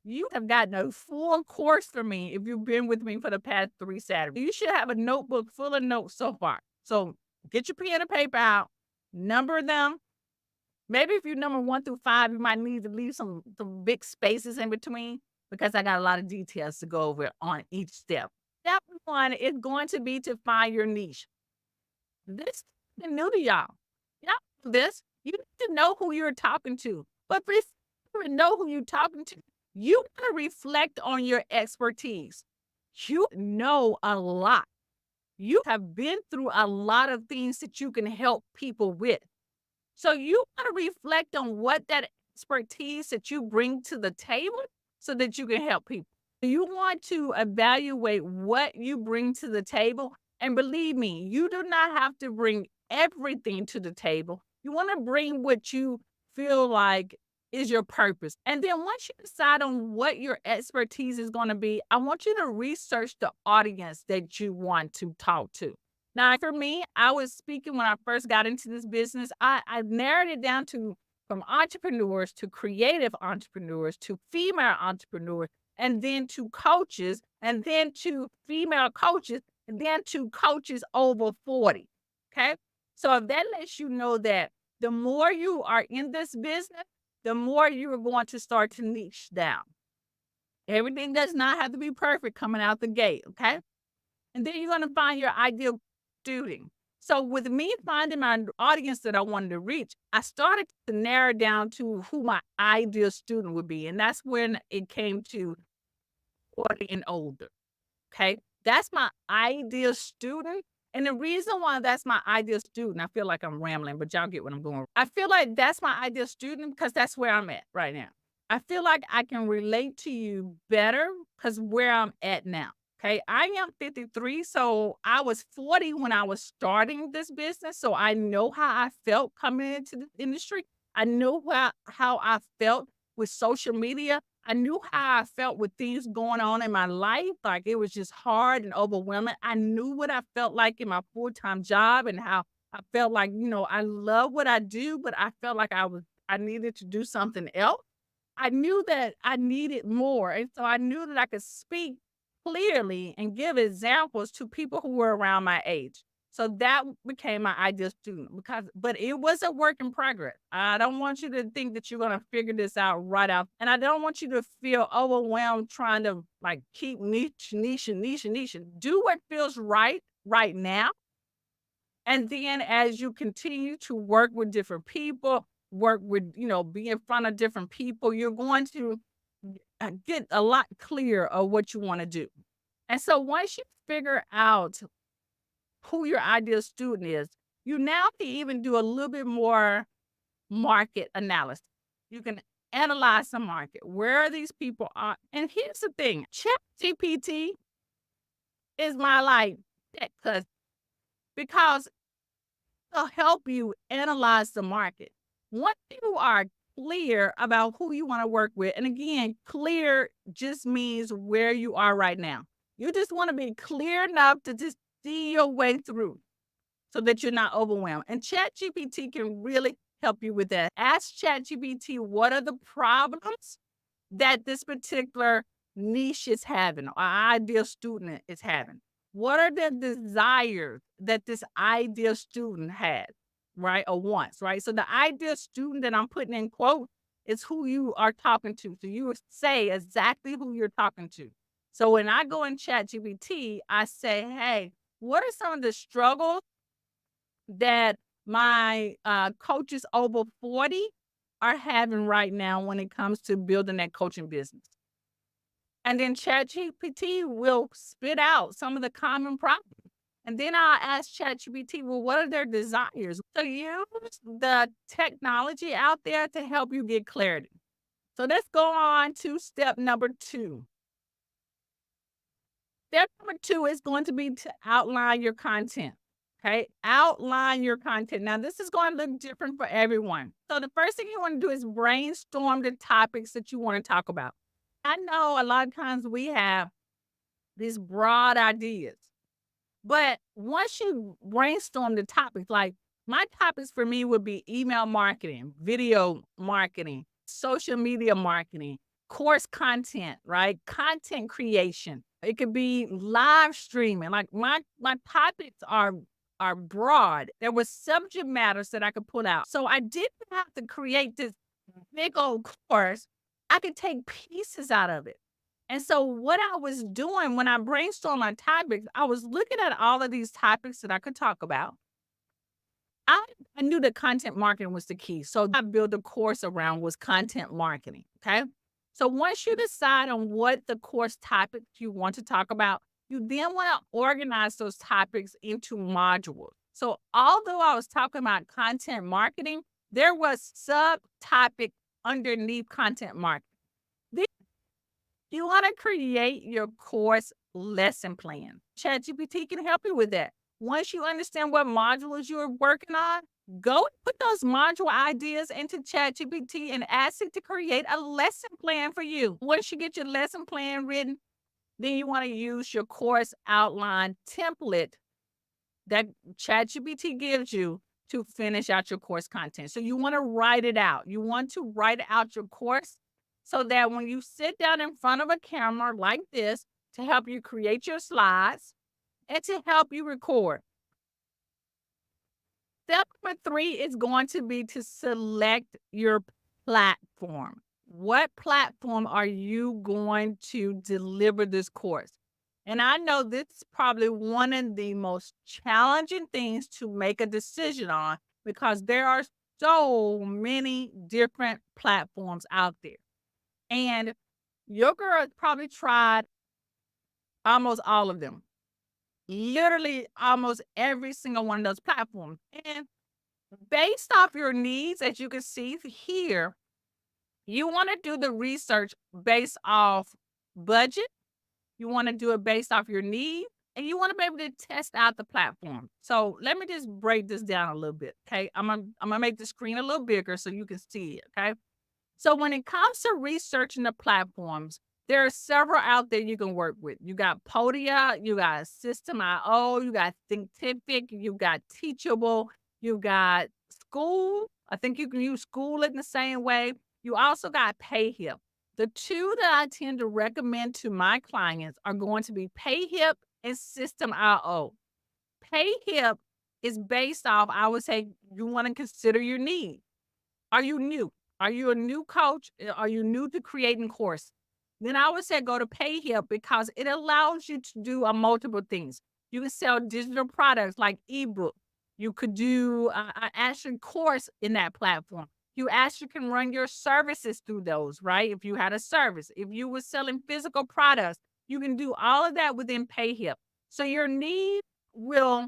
You have gotten a full course from me if you've been with me for the past 3 Saturdays. You should have a notebook full of notes so far. So get your pen and paper out, number them. Maybe if you number 1 through 5, you might need to leave some big spaces in between because I got a lot of details to go over on each step. Step 1 is going to be to find your niche. This is new to y'all. Y'all know this. You need to know who you're talking to. But before you know who you're talking to, you wanna reflect on your expertise. You know a lot. You have been through a lot of things that you can help people with. So you wanna reflect on what that expertise that you bring to the table so that you can help people. You want to evaluate what you bring to the table, and believe me, you do not have to bring everything to the table. You wanna bring what you feel like is your purpose, and then once you decide on what your expertise is gonna be, I want you to research the audience that you want to talk to. Now, for me, I was speaking when I first got into this business. I narrowed it down to from entrepreneurs to creative entrepreneurs to female entrepreneurs and then to coaches and then to female coaches and then to coaches over 40. Okay. So if that lets you know that the more you are in this business, the more you're going to start to niche down. Everything does not have to be perfect coming out the gate. Okay. And then you're gonna find your ideal student. So with me finding my audience that I wanted to reach, I started to narrow down to who my ideal student would be. And that's when it came to 40 and older. Okay. That's my ideal student. And the reason why that's my ideal student, I feel like I'm rambling, but y'all get what I'm going. I feel like that's my ideal student because that's where I'm at right now. I feel like I can relate to you better because where I'm at now. Okay. I am 53. So I was 40 when I was starting this business. So I know how I felt coming into the industry. I know how I felt with social media. I knew how I felt with things going on in my life, like, it was just hard and overwhelming. I knew what I felt like in my full-time job and how I felt like, I love what I do, but I felt like I needed to do something else. I knew that I needed more, and so I knew that I could speak clearly and give examples to people who were around my age. So that became my ideal student but it was a work in progress. I don't want you to think that you're gonna figure this out right out, and I don't want you to feel overwhelmed trying to, like, keep niche. Do what feels right now, and then as you continue to work with different people, work with, be in front of different people, you're going to get a lot clearer of what you want to do. And so once you figure out who your ideal student is, you now can even do a little bit more market analysis. You can analyze the market. Where these people are. And here's the thing, ChatGPT is my like tech cousin because it'll help you analyze the market. Once you are clear about who you want to work with, and again, clear just means where you are right now. You just want to be clear enough to just see your way through so that you're not overwhelmed. And ChatGPT can really help you with that. Ask ChatGPT what are the problems that this particular niche is having or ideal student is having. What are the desires that this ideal student has, right? Or wants, right? So the ideal student that I'm putting in quote is who you are talking to. So you would say exactly who you're talking to. So when I go in ChatGPT, I say, hey, what are some of the struggles that my, coaches over 40 are having right now when it comes to building that coaching business. And then ChatGPT will spit out some of the common problems. And then I'll ask ChatGPT, well, what are their desires? So use the technology out there to help you get clarity. So let's go on to step number 2. Step number 2 is going to be to outline your content. Okay. Outline your content. Now, this is going to look different for everyone. So, the first thing you want to do is brainstorm the topics that you want to talk about. I know a lot of times we have these broad ideas, but once you brainstorm the topics, like my topics for me would be email marketing, video marketing, social media marketing, course content, right? Content creation. It could be live streaming. Like my topics are broad. There was subject matters that I could pull out. So I didn't have to create this big old course. I could take pieces out of it. And so what I was doing when I brainstormed my topics, I was looking at all of these topics that I could talk about. I I knew that content marketing was the key. So I built a course around was content marketing. Okay. So once you decide on what the course topics you want to talk about, you then want to organize those topics into modules. So although I was talking about content marketing, there was subtopic underneath content marketing. Then you want to create your course lesson plan. ChatGPT can help you with that. Once you understand what modules you're working on, go and put those module ideas into ChatGPT and ask it to create a lesson plan for you. Once you get your lesson plan written, then you want to use your course outline template that ChatGPT gives you to finish out your course content. So you want to write it out. You want to write out your course so that when you sit down in front of a camera like this to help you create your slides and to help you record. Step number 3 is going to be to select your platform. What platform are you going to deliver this course? And I know this is probably one of the most challenging things to make a decision on because there are so many different platforms out there. And your girl has probably tried almost all of them, literally almost every single one of those platforms. And based off your needs, as you can see here, you want to do the research based off budget. You want to do it based off your needs, and you want to be able to test out the platform. So let me just break this down a little bit. Okay. I'm gonna make the screen a little bigger so you can see it. Okay. So when it comes to researching the platforms, there are several out there you can work with. You got Podia, you got System.io, you got Thinkific, you got Teachable, you got School. I think you can use School in the same way. You also got PayHip. The two that I tend to recommend to my clients are going to be PayHip and System.io. PayHip is based off, I would say, you want to consider your needs. Are you new? Are you a new coach? Are you new to creating course? Then I would say go to PayHip because it allows you to do multiple things. You can sell digital products like ebook. You could do an actual course in that platform. You actually can run your services through those, right? If you had a service, if you were selling physical products, you can do all of that within PayHip. So your need will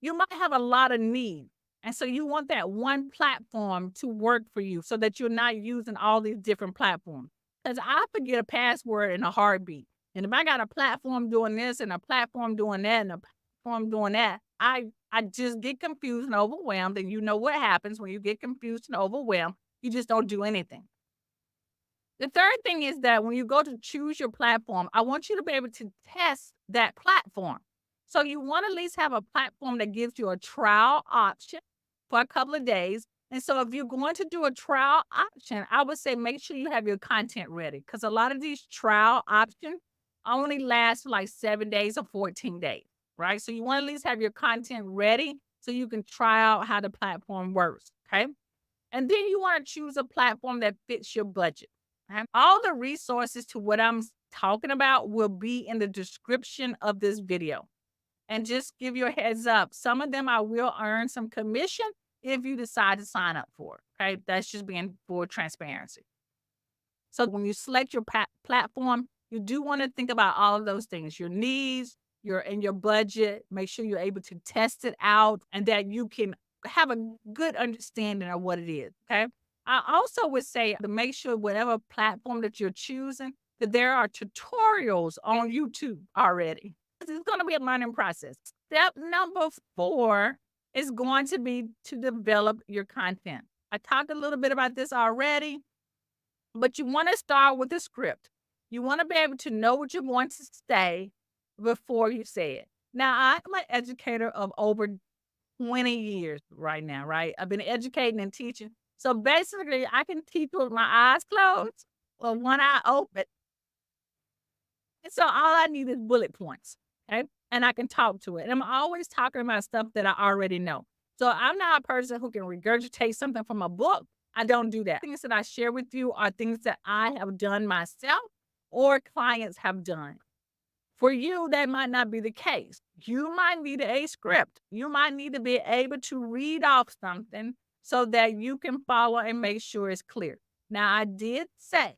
you might have a lot of needs. And so you want that one platform to work for you so that you're not using all these different platforms. Because I forget a password in a heartbeat. And if I got a platform doing this and a platform doing that and a platform doing that, I just get confused and overwhelmed. And you know what happens when you get confused and overwhelmed? You just don't do anything. The third thing is that when you go to choose your platform, I want you to be able to test that platform. So you want to at least have a platform that gives you a trial option for a couple of days. And so if you're going to do a trial option, I would say make sure you have your content ready because a lot of these trial options only last for like 7 days or 14 days, right? So you want to at least have your content ready so you can try out how the platform works. Okay. And then you want to choose a platform that fits your budget. Okay? All the resources to what I'm talking about will be in the description of this video. And just give you a heads up, some of them I will earn some commission if you decide to sign up for. Okay. That's just being full transparency. So when you select your platform, you do want to think about all of those things, your needs, your budget. Make sure you're able to test it out and that you can have a good understanding of what it is. Okay. I also would say to make sure whatever platform that you're choosing, that there are tutorials on YouTube already. It's going to be a learning process. Step number 4 is going to be to develop your content. I talked a little bit about this already, but you want to start with a script. You want to be able to know what you're going to say before you say it. Now, I'm an educator of over 20 years right now, right? I've been educating and teaching. So basically, I can teach with my eyes closed or one eye open. And so all I need is bullet points, okay? And I can talk to it. And I'm always talking about stuff that I already know. So I'm not a person who can regurgitate something from a book. I don't do that. Things that I share with you are things that I have done myself or clients have done. For you, that might not be the case. You might need a script. You might need to be able to read off something so that you can follow and make sure it's clear. Now, I did say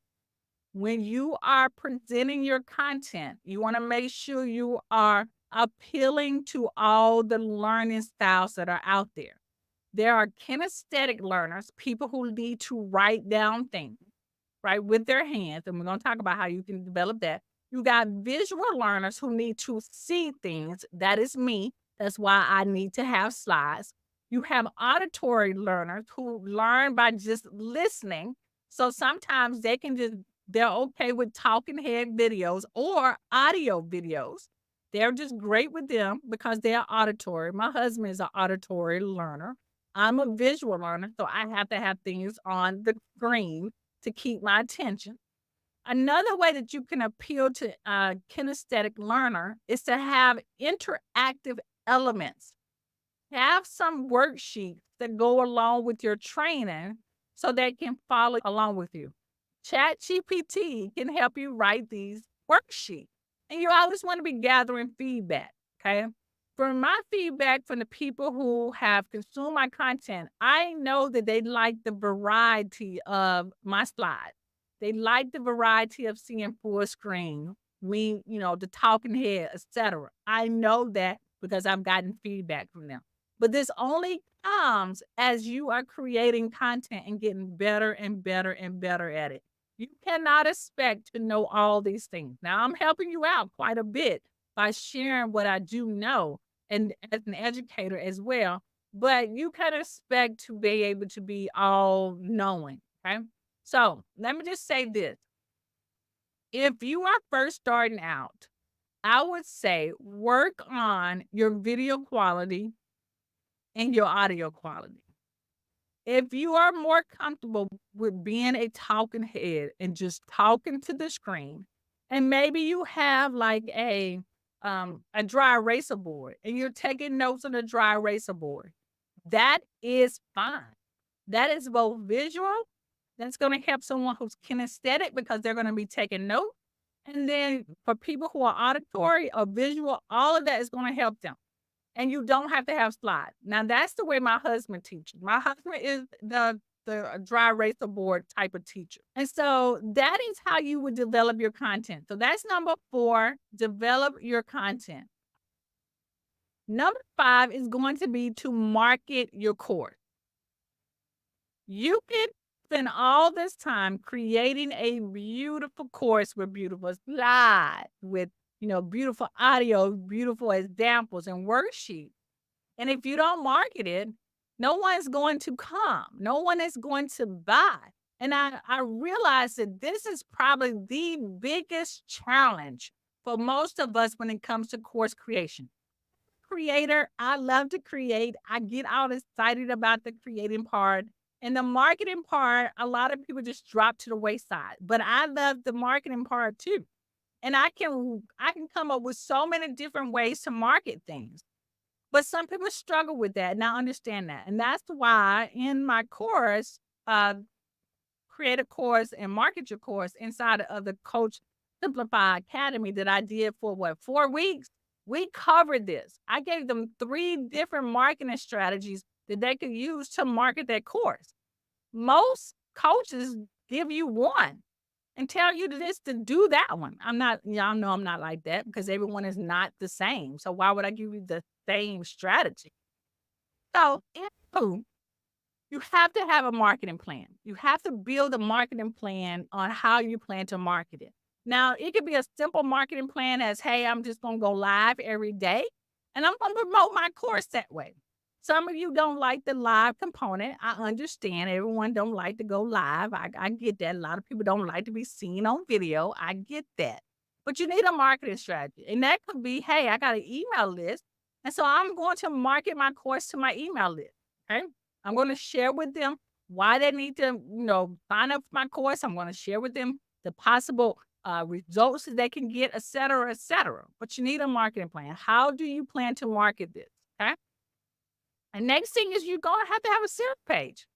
when you are presenting your content, you want to make sure you are appealing to all the learning styles that are out there. There are kinesthetic learners, people who need to write down things, right, with their hands. And we're going to talk about how you can develop that. You got visual learners who need to see things. That is me. That's why I need to have slides. You have auditory learners who learn by just listening. So sometimes they're okay with talking head videos or audio videos. They're just great with them because they're auditory. My husband is an auditory learner. I'm a visual learner, so I have to have things on the screen to keep my attention. Another way that you can appeal to a kinesthetic learner is to have interactive elements. Have some worksheets that go along with your training so they can follow along with you. Chat GPT can help you write these worksheets. And you always want to be gathering feedback. Okay. From my feedback from the people who have consumed my content, I know that they like the variety of my slides. They like the variety of seeing full screen, the talking head, etc. I know that because I've gotten feedback from them. But this only comes as you are creating content and getting better and better and better at it. You cannot expect to know all these things. Now, I'm helping you out quite a bit by sharing what I do know and as an educator as well. But you can expect to be able to be all knowing. Okay. So let me just say this. If you are first starting out, I would say work on your video quality and your audio quality. If you are more comfortable with being a talking head and just talking to the screen, and maybe you have like a dry eraser board and you're taking notes on a dry eraser board, that is fine. That is both visual, that's going to help someone who's kinesthetic because they're going to be taking notes. And then for people who are auditory or visual, all of that is going to help them. And you don't have to have slides. Now that's the way my husband teaches. My husband is the dry eraser board type of teacher. And so that is how you would develop your content. So that's number 4, develop your content. Number 5 is going to be to market your course. You can spend all this time creating a beautiful course with beautiful slides, with beautiful audio, beautiful examples and worksheets. And if you don't market it, no one's going to come. No one is going to buy. And I realize that this is probably the biggest challenge for most of us when it comes to course creation. Creator, I love to create. I get all excited about the creating part. And the marketing part, a lot of people just drop to the wayside. But I love the marketing part too. And I can come up with so many different ways to market things. But some people struggle with that, and I understand that. And that's why in my course, create a course and market your course inside of the Coach Simplify Academy that I did for 4 weeks. We covered this. I gave them 3 different marketing strategies that they could use to market their course. Most coaches give you one and tell you to do that one. Y'all know I'm not like that because everyone is not the same. So why would I give you the same strategy? So you have to have a marketing plan. You have to build a marketing plan on how you plan to market it. Now, it could be a simple marketing plan as, hey, I'm just going to go live every day and I'm going to promote my course that way. Some of you don't like the live component. I understand everyone don't like to go live. I get that. A lot of people don't like to be seen on video. I get that. But you need a marketing strategy. And that could be, hey, I got an email list. And so I'm going to market my course to my email list. Okay. I'm going to share with them why they need to, sign up for my course. I'm going to share with them the possible results that they can get, et cetera, et cetera. But you need a marketing plan. How do you plan to market this? Okay. And next thing is you're going to have a sales page.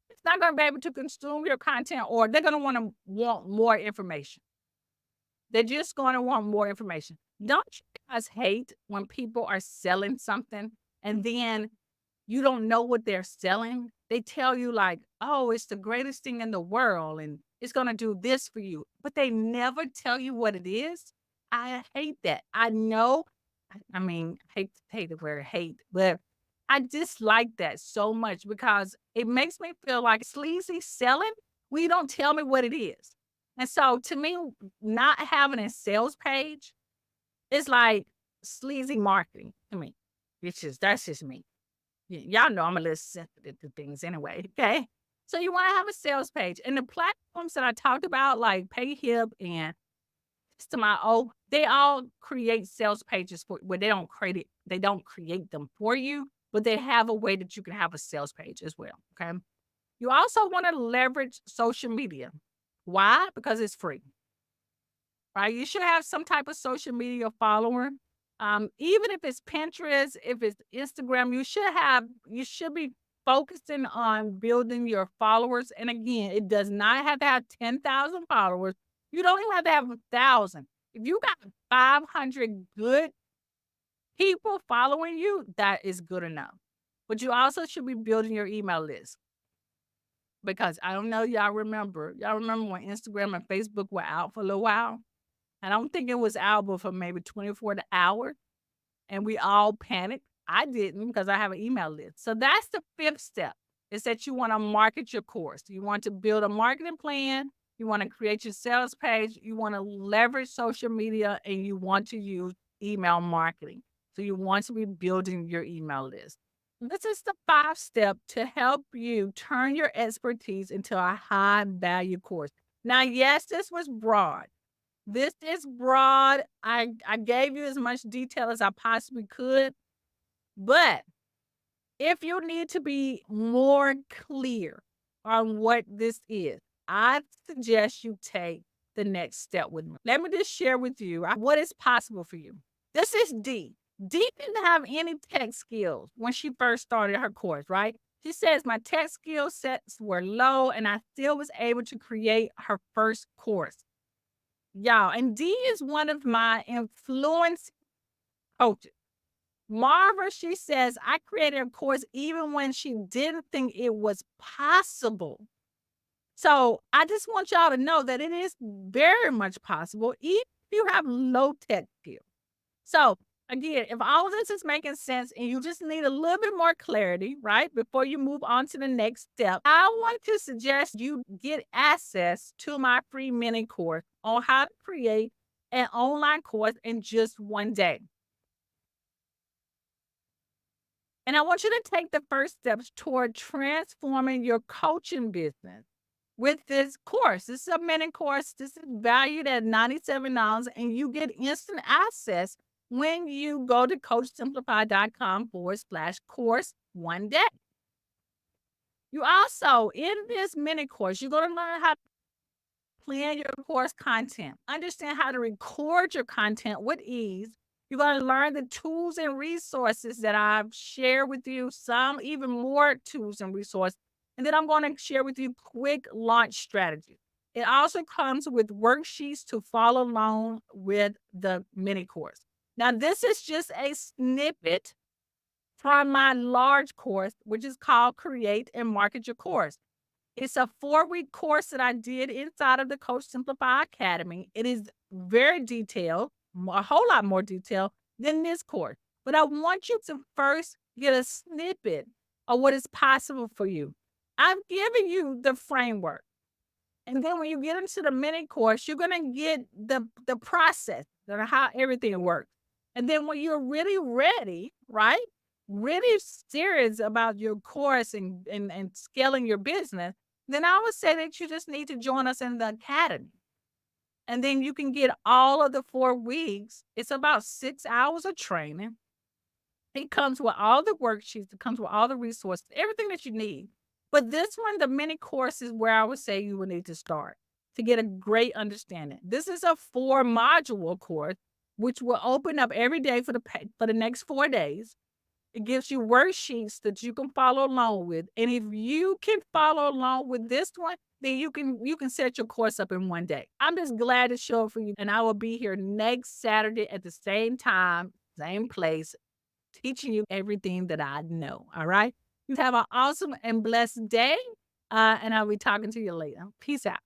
It's not going to be able to consume your content, or they're going to want more information. They're just going to want more information. Don't you guys hate when people are selling something and then you don't know what they're selling? They tell you like, "Oh, it's the greatest thing in the world and it's going to do this for you." But they never tell you what it is. I hate that. I know, I mean, hate the word hate, but I dislike that so much because it makes me feel like sleazy selling. We don't tell me what it is. And so to me, not having a sales page is like sleazy marketing to me. That's just me. Y'all know I'm a little sensitive to things anyway. Okay. So you want to have a sales page. And the platforms that I talked about, like PayHip and System.io, they all create sales pages for where they don't create them for you, but they have a way that you can have a sales page as well. Okay. You also want to leverage social media. Why? Because it's free, right? You should have some type of social media follower. Even if it's Pinterest, if it's Instagram, you should be focusing on building your followers. And again, it does not have to have 10,000 followers. You don't even have to have 1,000. If you got 500 good people following you, that is good enough. But you also should be building your email list. Because I don't know, y'all remember when Instagram and Facebook were out for a little while? I don't think it was out but for maybe 24 hours, and we all panicked. I didn't because I have an email list. So that's the fifth step, is that you want to market your course. You want to build a marketing plan. You want to create your sales page. You want to leverage social media, and you want to use email marketing. So you want to be building your email list. This is the 5 step to help you turn your expertise into a high value course. Now, yes, this was broad. This is broad. I gave you as much detail as I possibly could, but if you need to be more clear on what this is, I suggest you take the next step with me. Let me just share with you what is possible for you. This is D. D didn't have any tech skills when she first started her course, right? She says, my tech skill sets were low and I still was able to create her first course. Y'all, and D is one of my influence coaches. Marva, she says, I created a course even when she didn't think it was possible. So I just want y'all to know that it is very much possible, even if you have low tech skills. So again, if all of this is making sense and you just need a little bit more clarity, right, before you move on to the next step, I want to suggest you get access to my free mini course on how to create an online course in just one day. And I want you to take the first steps toward transforming your coaching business with this course. This is a mini course. This is valued at $97, and you get instant access when you go to coachsimplify.com/course one day. You also, in this mini course, you're going to learn how to plan your course content, understand how to record your content with ease. You're going to learn the tools and resources that I've shared with you, some even more tools and resources. And then I'm going to share with you quick launch strategies. It also comes with worksheets to follow along with the mini course. Now, this is just a snippet from my large course, which is called Create and Market Your Course. It's a 4-week course that I did inside of the Coach Simplify Academy. It is very detailed, a whole lot more detailed than this course. But I want you to first get a snippet of what is possible for you. I've given you the framework. And then when you get into the mini course, you're going to get the process and how everything works. And then when you're really ready, right? Really serious about your course and scaling your business, then I would say that you just need to join us in the academy. And then you can get all of the 4 weeks. It's about 6 hours of training. It comes with all the worksheets. It comes with all the resources, everything that you need. But this one, the mini course, is where I would say you would need to start. to get a great understanding. This is a 4-module course, which will open up every day for the next 4 days. It gives you worksheets that you can follow along with. And if you can follow along with this one, then you can set your course up in one day. I'm just glad to show up for you. And I will be here next Saturday at the same time, same place, teaching you everything that I know. All right. You have an awesome and blessed day. And I'll be talking to you later. Peace out.